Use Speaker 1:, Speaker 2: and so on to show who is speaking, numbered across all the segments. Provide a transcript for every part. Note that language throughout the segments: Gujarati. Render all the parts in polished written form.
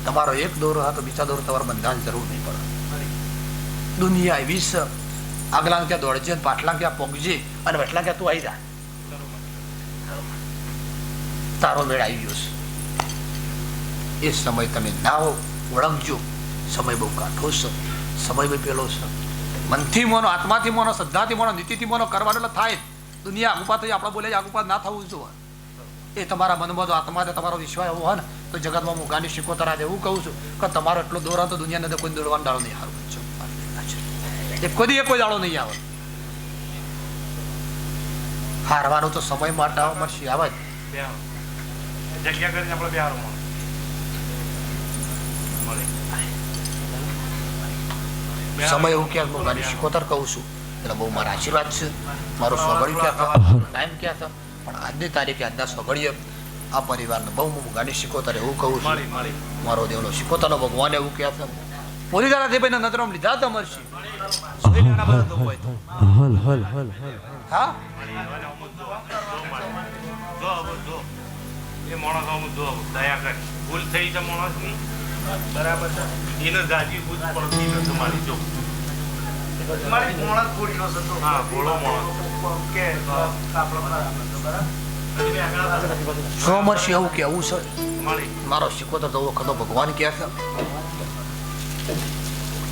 Speaker 1: તમારો એક દોરો હતો બીજા દોરો તમારે બંધાવાની જરૂર નહીં પડે. દુનિયા એવી છે, આગલા ક્યાં દોડજે, પાટલા ક્યાં પોગજે અને વટલા ક્યાં તું આવી જા. તારો મેળ આવી ગયો છે. એ સમય તમે ના ઓળખજો. સમય બહુ કાઠો છે, સમય બહુ પેલો છે. મનથી મોનો, આત્માથી મોનો, શ્રદ્ધાથી મોનો, નીતિથી મોનો કરવાનો એટલે થાય. દુનિયા આગુપા થઈ આપણે બોલે આગુપા ના થવું જોઈએ. એ તમારા મનમાં આત્માથી તમારો વિશ્વાસ એવો હોય ને તો જગતમાં હું ગાંડી શીખોતર આજે એવું કહું છું કે તમારો એટલો દોરા તો દુનિયાને કોઈ દોડવાનો દાડો નહીં હારું છે. એ કોઈ દાડો નહીં આવે. હારવાનું તો સમય માટે મળશે, આવે જ
Speaker 2: જગ્યા કરીને આપણે બિહાર
Speaker 1: સમય એવું ક્યાં હું ગાડી શીખોતર કહું છું એટલે બહુ મારા આશીર્વાદ છે. મારું સ્વગળ્યું ક્યાં હતા, ટાઈમ ક્યાં હતા, પણ આજની તારીખે આજના સ્વગળીએ આ પરિવારને બહુ હું ગાડી શીખોતર એવું કહું છું. મારો દેવનો શીખોતરનો ભગવાન એવું ક્યાં હતા. પોલીસ વાળા જે ભાઈ નજરમાં લીધા તો મળશે. હા
Speaker 2: એ માણસ અમુક જો દયા કરે ભૂલ થઈ છે માણસની, બરાબર છે, એને જાજી ભૂલ પડતી નથી તમારી. જો તમારી માણસ ભૂલનો છે તો હા ભૂલો માણસ કે
Speaker 1: સોમરસી એવું કેવું છે. મારો શીખોતર તો વખત ભગવાન ક્યાં છે.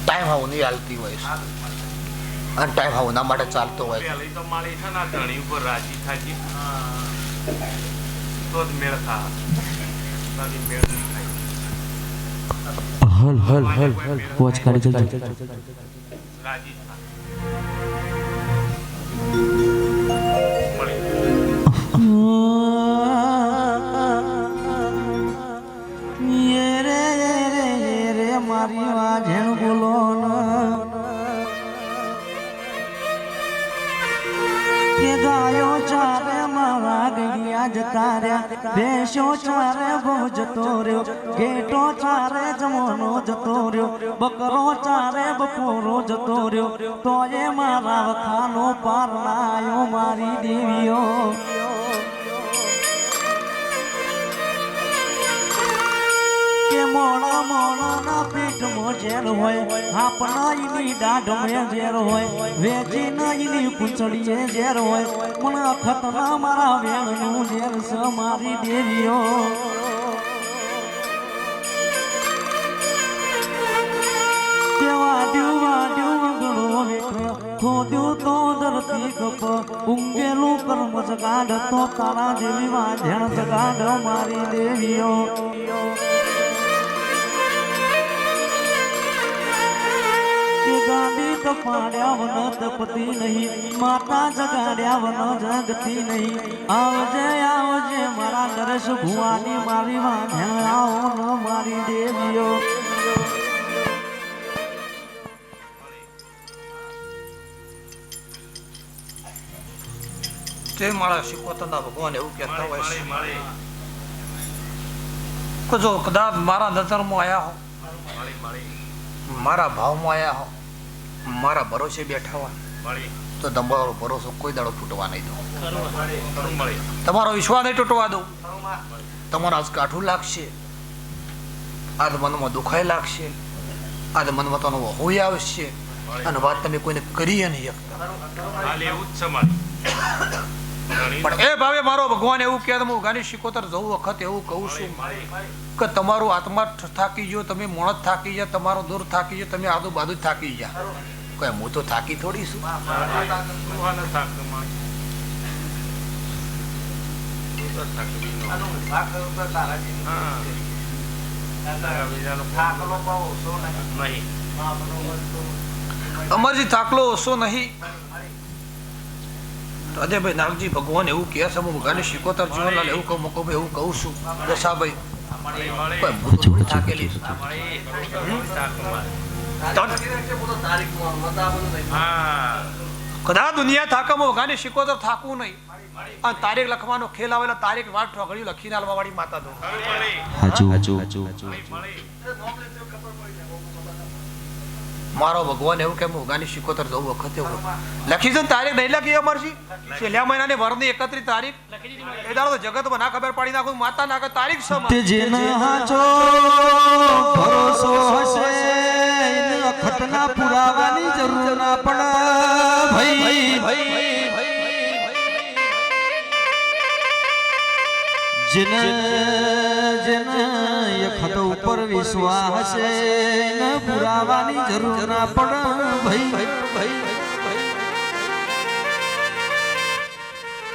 Speaker 1: ટાઈમ આવું નહીં હાલતી હોય છે અને ટાઈમ આવું ના માટે ચાલતો હોય છે.
Speaker 2: તો મારી છે ને ધણી ઉપર રાજી થાય તો જ મેળ થાય, મેળ નહીં થાય.
Speaker 3: હલ હલ હલ હલ વોચ કાઢી જજો.
Speaker 2: રાજી
Speaker 4: મારી વાજણ બોલો કે ગાયો ચારે મારા ગૈયા જતા રહ્યા, ભેંસો ચારે બહુ જતો રહ્યો, ઘેટો ચારે જમવાનો જતો રહ્યો, બકરો ચારે બપોરો જતો રહ્યો, તો એ મારા વખાનો પાર લાયો મારી દેવીઓ. કે મોણા મોણા ના પેટમાં ઝેર હોય, આપણા એની દાઢમાં ઝેર હોય, વેચી ના એની પૂંછડીએ ઝેર હોય, પણ અખતના મારા વેણનું ઝેર છે મારી દેવીઓ. કે વાડ્યું વાડ્યું વગડો હેઠ, ખોદ્યું તો ધરતી કપ, ઊંઘેલું કર્મ જગાડ તો તારા જેવી વાઢેણ જગાડ મારી દેવીઓ. ગાડી તો પાડ્યા વન તપતી નહીં, માતા જગાડ્યા વન જગતી નહીં. આવજે આવજે મારા નરેશ ભુવાની મારી વાંધણ આવો ન મારી દેવીઓ.
Speaker 1: તે મારા શીખોતરના ભગવાન એવું કહેતા હોય છે કે જો કદાચ મારા નજરમાં આવ્યા હો, મારા ભાવમાં આવ્યા હો, મારા ભરોસે બેઠા હોય તો તમારો ભરોસો કોઈ દાડો તૂટવા નહીં દો. તમારો વિશ્વાસ નહીં તૂટવા દો. તમારા આજ કાઠું લાગશે, આજ મનમાં દુખાઈ લાગશે, આજ મનમાં તો હોય આવશે અને વાત તમે કોઈને કરી નહીં શકતા. પણ એ ભાવે મારો ભગવાન એવું કહે, હું ગાની શીખોતર જવું વખત એવું કહું છું કે તમારું આત્મા થાકી ગયો, તમે મોણસ થાકી ગયા, તમારો દૂર થાકી ગયો, તમે આજુબાજુ થાકી ગયા. કોઈ હું તો થાકી થોડી છું. અમરજી થાકલો ઓછો નહીં. અજયભાઈ નાગજી ભગવાન એવું કહે છે, હું ગાની શીખોતર જીવનલાલ એવું કહું મૂકો એવું કહું છું દશાભાઈ થાકેલી કદા દુનિયા થાકમાં ગાની શીખોતર થાકવું નહીં. અને તારીખ લખવાનો ખેલ આવેલો, તારીખ વાત ઠોકડી લખીને આલવા વાળી માતા દો. મારો ભગવાન એવું કે મોગાની શીખોતર જવું વખતે લખી છે તારીખ નહીં લખી અમરજી. છેલ્લા મહિનાની વરની 31 તારીખ એ દાડો તો જગતમાં ના ખબર પાડી નાખું માતા ના તારીખ સમજ
Speaker 4: જેને જેને યખત ઉપર વિશ્વાસ છે ને પુરાવાની જરૂર ના પડે ભાઈ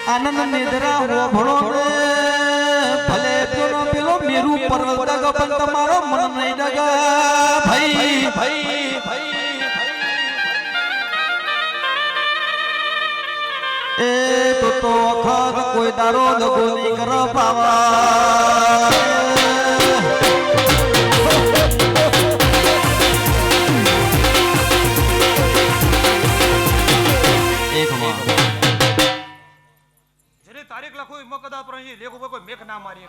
Speaker 4: આનંદ નિદ્રા હોભળો ને ભલે પેલો મેરુ પર્વત ડગ પણ તમારો મન નહીં ડગ ભાઈ એ તો વખત કોઈ દારો દગો નહીં કર પાવા
Speaker 1: જેને તારીખ લખો એમાં કદા પર અહીં લેખો કોઈ મેખ ના મારી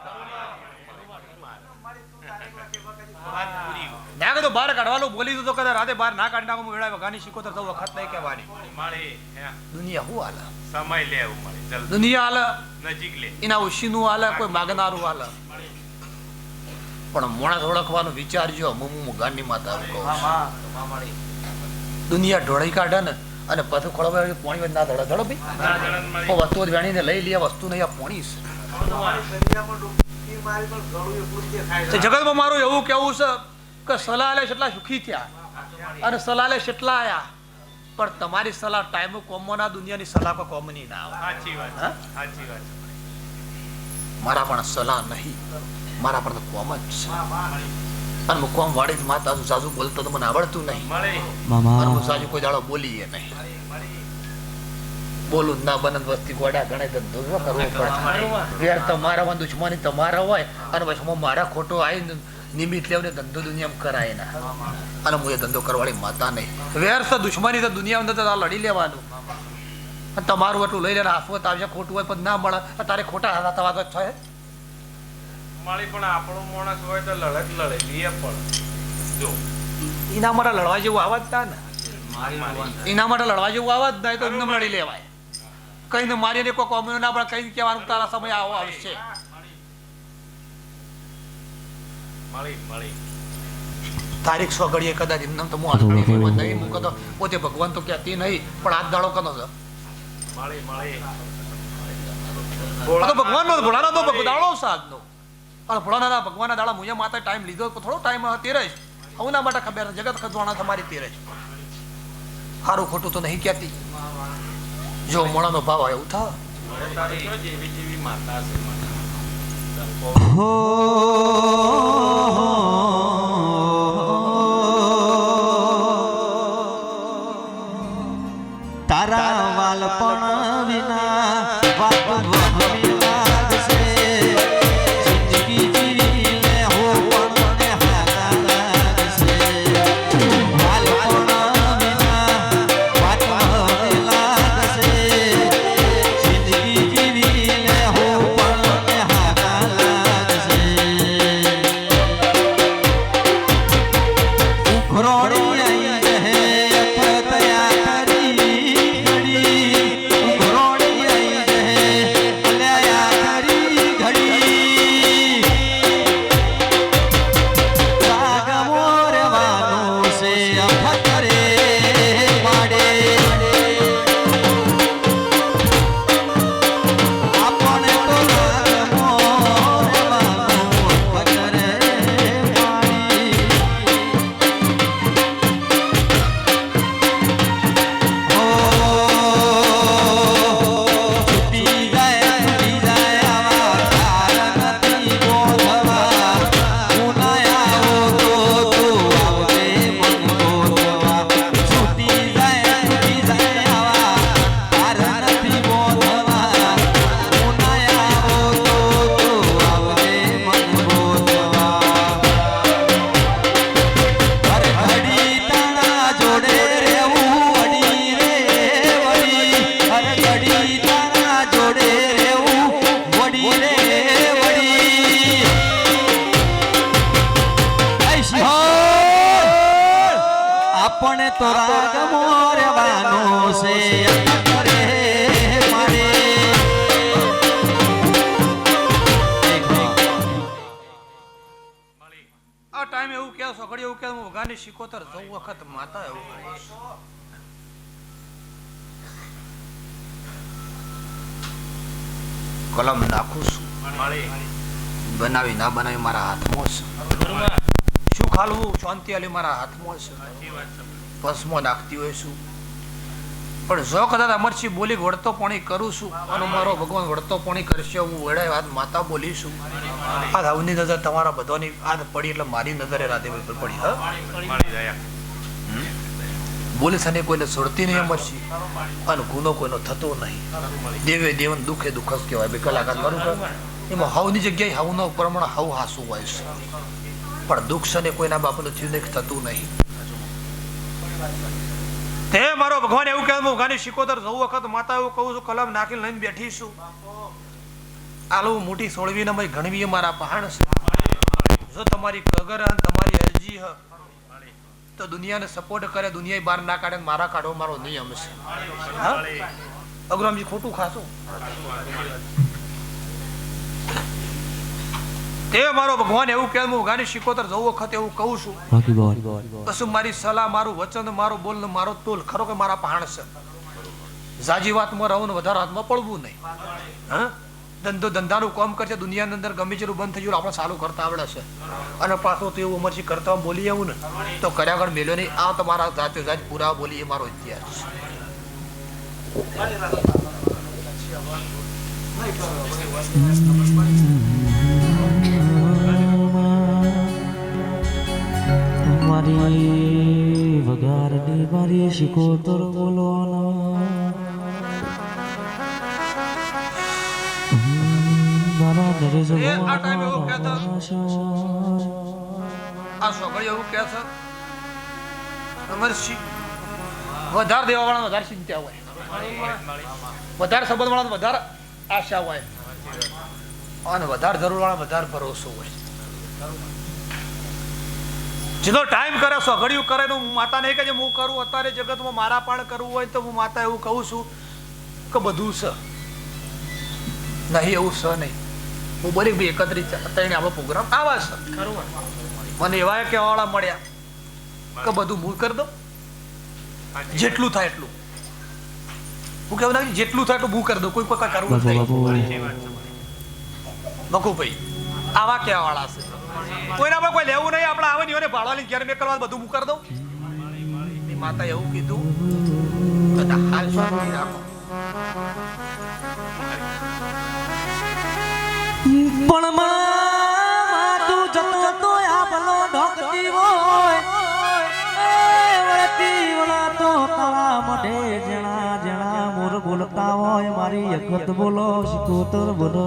Speaker 1: ના કદો બહાર કાઢવાલો બોલી તો કદા રાતે બહાર ના કાઢી નાખો વેળા વગાની શીખો તો વખત નહીં કહેવાની દુનિયા હું હાલે
Speaker 2: સમય લે એવું મળે જલ્દી
Speaker 1: દુનિયા હાલે
Speaker 2: નજીક લે
Speaker 1: એના ઉશીનું હાલે કોઈ માગનારું હાલે પણ મોણા ઓળખવાનો વિચારજો હું ગાંડી માતા કહું દુનિયા ઢોળી કાઢે ને અને પથું ખોળવા પોણી ના ધડે ધડો ભાઈ વસ્તુ વેણીને લઈ લે વસ્તુ નહીં આ પોણી છે જગતમાં મારું એવું કેવું છે કે સલાહ લે એટલા સુખી થયા અને સલાહ લે એટલા આયા પણ તમારી સલાહ ટાઈમ કોમના દુનિયાની સલાહ કો કોમની ના આવે
Speaker 2: સાચી વાત સાચી વાત
Speaker 1: મારા પણ સલાહ નહીં મારા પણ કોમ જ છે અને હું કોમ વાળી માતા સાસુ બોલતો તો મને આવડતું નહીં અને હું સાસુ કોઈ દાડો બોલીએ નહીં બોલું ના બને વસ્તી ગોડા ગણે ધંધો કરવો પડે તમારા દુશ્મની તમારા હોય અને પછી મારા ખોટો આવી નિમિત્ત લેવને ધંધો દુનિયામાં કરાય ના અને હું એ ધંધો કરવાળી માતા નહીં વેર તો દુશ્મની તો દુનિયા અંદર લડી લેવાનું તમારું એટલું લઈ લે આફત આવશે ખોટું હોય પણ ના મળે તારે ખોટા હાથ વાગત થાય
Speaker 2: માળી પણ આપણો માણસ હોય તો લડત લડે લીએ પણ જો
Speaker 1: એના માટે લડવા જેવું આવાજ તા ને એના માટે લડવા જેવું આવાજ નહીં તો એમને લડી લેવાય કઈ ને મારીને કોઈ કોમ્યુન ના પડે કઈ કહેવાનું તારા સમય આવો આવશે તારીખ સ્વગડીએ કદાચ એમને તો હું નહીં મૂકો તો પોતે ભગવાન તો કહેતી નહીં પણ હાથ દાડો કનો છે ભગવાન નો ભોળાનો તો દાડો સાધ નો ભોળાના ભગવાનના દાડા મુજબ માતા ટાઈમ લીધો થોડો ટાઈમ તેરે જ આવું માટે ખબર જગત ખજવાણા તમારી તેરે જ સારું ખોટું તો નહીં કહેતી જો મોણાનો ભાવ હોય એવું થાય
Speaker 4: તારા વાલ પણ વિના વાત વહમી લાગશે જિંદગી જીવી લે હો પણ મને હારા લાગશે વાલ પણ વિના વાત વહમી લાગશે જિંદગી જીવી લે હો પણ મને હારા લાગશે ઉખરોડી આઈ રહે તયા આપણે તો રાગ મોરવાનો છે કરે મારે
Speaker 1: આ ટાઈમ એવું કે સગડી એવું કે હું વગાની શીખોતર જવું વખત માતા એવું કલમ નાખું છું બનાવી ના બનાવી મારા હાથમાં છે. શું ખાલવું શાંતિ આલી મારા હાથમાં છે. ભસ્મો નાખતી હોય છું, પણ જો કદાચ અમરસિંહ બોલી વળતો પાણી કરું છું અને મારો ભગવાન વળતો પાણી કરશે, હું વળાય વાત માતા બોલીશું. આ હવની નજર તમારા બધાની આદ પડી એટલે મારી નજરે રાધેભાઈ પર પડી. બોલે છે કોઈને છોડતી નહીં અમરસિંહ, અને ગુનો કોઈનો થતો નહીં. દેવે દેવન દુઃખે દુઃખ જ કહેવાય. બે કલાકાર કરું એમાં હવની જગ્યાએ હવનો પ્રમાણે હવ હાસું હોય છે, પણ દુઃખ છે ને કોઈના બાપનું થયું નહીં, થતું નહીં. તે મારો ભગવાન એવું કહે હું ગાની શિકોતર જવું વખત માતા એવું કહું છું કલમ નાખીને લઈને બેઠી છું. આલુ મોટી સોળવીને મેં ગણવી મારા પહાણ છે. જો તમારી કગર અને તમારી અરજી હ તો દુનિયાને સપોર્ટ કરે, દુનિયા બહાર ના કાઢે, મારા કાઢો મારો નિયમ છે. હા અગ્રમજી ખોટું ખાશો. તે મારો ભગવાન એવું કહે હું ગાની શિકોતર જવું વખત એવું કહું છું. કશું મારી સલાહ, મારું વચન, મારો બોલ ને મારો તોલ ખરો કે મારા પહાણ છે. જાજી વાતમાં રહું ને વધારે હાથમાં પડવું નહીં. હા ધંધો ધંધાનું કામ કરશે, દુનિયાની અંદર ગમે તેટલું બંધ થઈ ગયું આપણે ચાલુ કરતા આવડે છે. અને પાછો તો એવું અમરસિંહ કરતા બોલી એવું ને તો કર્યા આગળ મેલ્યો નહીં. આ તમારા જાતે જાત પૂરા બોલી એ મારો ઇતિહાસ
Speaker 4: મારી વગારની મારી શિકોતર બોલો
Speaker 1: વધારે દેવા વાળા વધારે ચિંતા હોય, વધારે સંબંધ વાળા વધારે આશા હોય, અને વધારે જરૂર વાળા વધારે ભરોસો હોય. જેનો ટાઈમ કરે સઘળિયું કરે હું માતા નહીં કે હું કરું અત્યારે જગતમાં મારા પણ કરવું હોય તો હું માતા એવું કહું છું કે બધું છે નહીં એવું છે નહીં. હું બોલી ભાઈ 31 અત્યારે આપણો પ્રોગ્રામ આવા છે. મને એવા કહેવાવાળા મળ્યા કે બધું હું કરી દઉં, જેટલું થાય એટલું. હું કેવું લાગે જેટલું થાય એટલું હું કરી દઉં, કોઈ કોઈ કરવું નથી. મકુભાઈ આવા કહેવાવાળા છે. કોઈના પર કોઈ લેવું નહીં, આપણે આવે ને ભાડવા લઈને ઘેર મેં કરવા બધું હું કરી દઉં. માતા એવું કીધું હાલ શાંતિ રાખો.
Speaker 4: પણ માતું જતો તો આ ભલો ઢોકતી હોય વળતી વળતો તારા મઢે જણા જણા મોર બોલતા હોય મારી અખત બોલો શિકોતર બોલો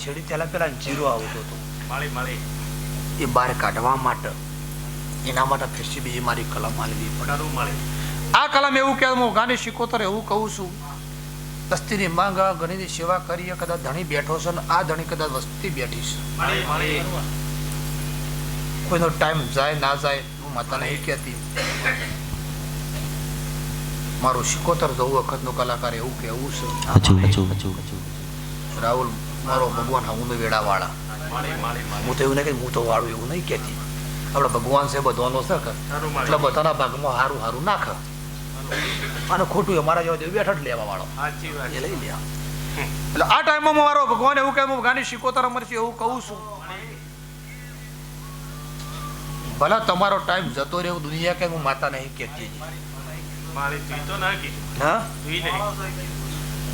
Speaker 1: શેડી ચાલ્યા પેલા જીરો આવતો હતો એ બહાર કાઢવા માટે એના માટે ફેસી બીજી મારી કલમ આલેલી પડે. આ કલમ એવું કે હું ગાની શીખોતર એવું કહું છું, વસ્તીની માંગ ઘણીની સેવા કરીએ, કદાચ ધણી બેઠો છે ને આ ધણી કદાચ વસ્તી બેઠી છે. કોઈનો ટાઈમ જાય ના જાય હું માતા નહીં કહેતી. મારું શીખોતર જવું વખતનો કલાકાર એવું કેવું છે. રાહુલ મારો ભગવાન હું વેડા વાળા. હું તો એવું નહીં કે હું તો વાળું એવું નહીં કહેતી. આપણે ભગવાન છે બધાનો છે એટલે બધાના ભાગમાં હારું હારું નાખ અને ખોટું અમારા જેવા દેવ બેઠા જ લેવા વાળો એ લઈ લે. એટલે આ ટાઈમમાં મારો ભગવાન એવું કે હું ગાની શીખોતર અમરથી એવું કહું છું, ભલા તમારો ટાઈમ જતો રહ્યો દુનિયા કે હું માતા નહીં કહેતી. હા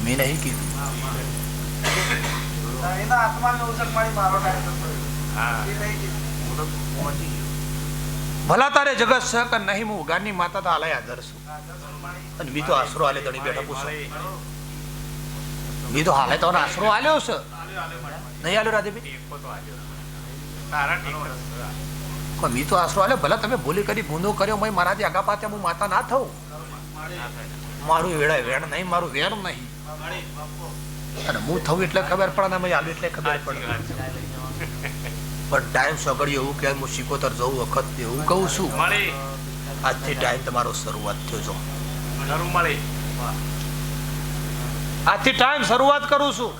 Speaker 1: મેં નહીં કીધું. ભલા તારે જગત છે કે નહીં હું ગાની માતા તો હાલે આદર છું અને મી તો આશરો હાલે તણી બેઠા પૂછો મી તો હાલે તો આશરો હાલ્યો છે નહીં હાલ્યો રાધેભાઈ મી તો આશરો હાલ્યો. ભલા તમે ભૂલી કરી ગુનો કર્યો મેં મારાથી આગા પાછે હું માતા ના થઉં. મારું વેડા વેણ નહીં, મારું વેર નહીં અને હું થવું એટલે ખબર પડે ને મેં હાલું એટલે ખબર પડે. પણ ટાઈમ સગડ્યો એવું કે હું શીખોતર જવું વખત એવું કહું છું, આજથી ટાઈમ તમારો શરૂઆત થયો છો. આજથી ટાઈમ શરૂઆત કરું છું.